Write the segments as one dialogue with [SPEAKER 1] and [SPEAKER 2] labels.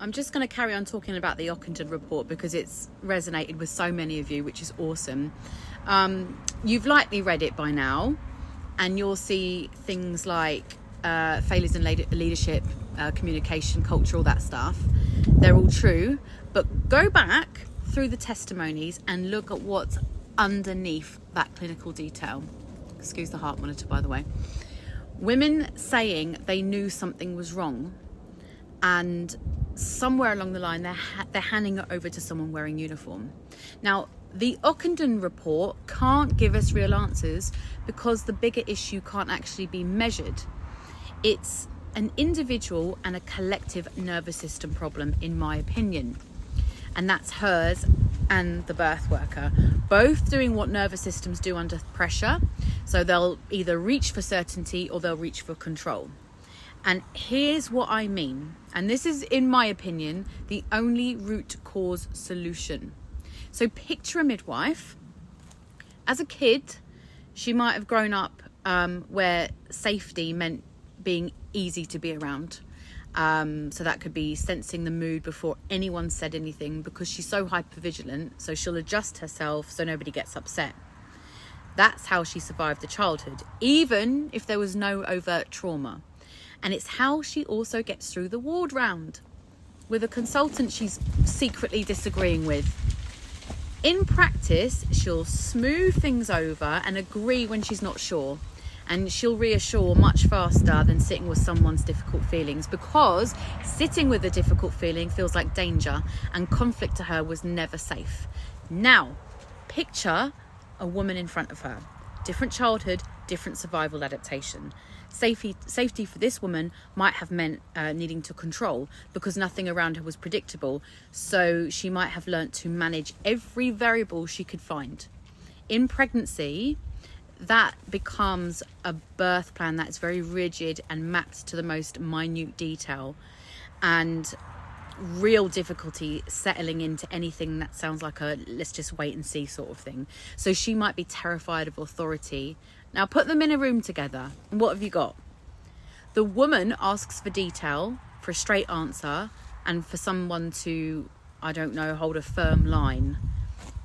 [SPEAKER 1] I'm just going to carry on talking about the Ockenden report because it's resonated with so many of you, which is awesome. You've likely read it by now, and you'll see things like failures in leadership, communication, culture, all that stuff. They're all true, but go back through the testimonies and look at what's underneath that clinical detail. Excuse the heart monitor, by the way. Women saying they knew something was wrong, and somewhere along the line they're handing it over to someone wearing uniform. Now, the Ockenden report can't give us real answers because the bigger issue can't actually be measured. It's an individual and a collective nervous system problem, in my opinion. And that's hers and the birth worker, both doing what nervous systems do under pressure. So they'll either reach for certainty or they'll reach for control. And here's what I mean. And this is, in my opinion, the only root cause solution. So picture a midwife. As a kid, she might have grown up where safety meant being easy to be around. So that could be sensing the mood before anyone said anything, because she's so hypervigilant, so she'll adjust herself so nobody gets upset. That's how she survived the childhood, even if there was no overt trauma. And it's how she also gets through the ward round with a consultant she's secretly disagreeing with. In practice, she'll smooth things over and agree when she's not sure. And she'll reassure much faster than sitting with someone's difficult feelings, because sitting with a difficult feeling feels like danger, and conflict to her was never safe. Now, picture a woman in front of her. Different childhood, different survival adaptation. Safety for this woman might have meant needing to control, because nothing around her was predictable. So she might have learnt to manage every variable she could find. In pregnancy, that becomes a birth plan that's very rigid and mapped to the most minute detail, and real difficulty settling into anything that sounds like a let's just wait and see sort of thing. So she might be terrified of authority. Now put them in a room together, and what have you got? The woman asks for detail, for a straight answer, and for someone to, I don't know, hold a firm line.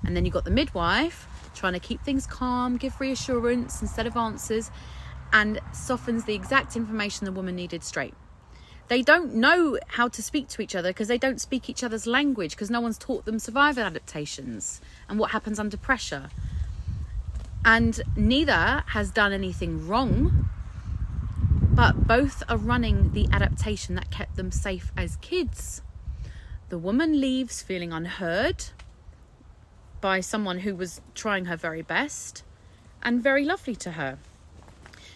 [SPEAKER 1] And then you've got the midwife trying to keep things calm, give reassurance instead of answers, and softens the exact information the woman needed straight. They don't know how to speak to each other because they don't speak each other's language, because no one's taught them survival adaptations and what happens under pressure. And neither has done anything wrong, but both are running the adaptation that kept them safe as kids. The woman leaves feeling unheard by someone who was trying her very best and very lovely to her.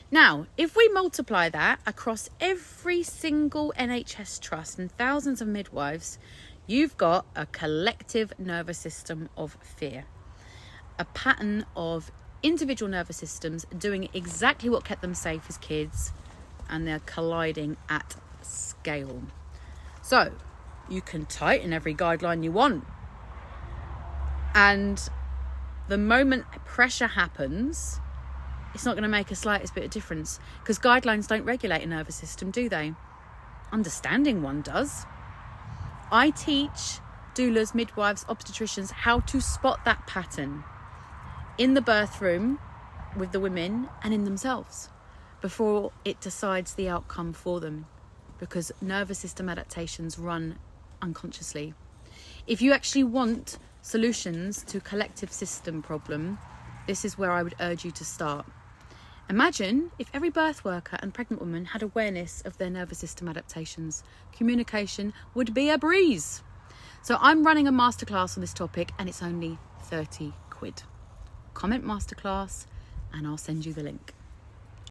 [SPEAKER 1] Now, if we multiply that across every single NHS trust and thousands of midwives, you've got a collective nervous system of fear. A pattern of individual nervous systems doing exactly what kept them safe as kids, and they're colliding at scale. So, you can tighten every guideline you want, and the moment pressure happens, it's not going to make a slightest bit of difference, because guidelines don't regulate a nervous system, do they? Understanding one does. I teach doulas, midwives, obstetricians how to spot that pattern in the birth room with the women and in themselves before it decides the outcome for them, because nervous system adaptations run unconsciously. If you actually want solutions to collective system problem, this is where I would urge you to start. Imagine if every birth worker and pregnant woman had awareness of their nervous system adaptations. Communication would be a breeze. So I'm running a masterclass on this topic, and it's only 30 quid. Comment masterclass and I'll send you the link.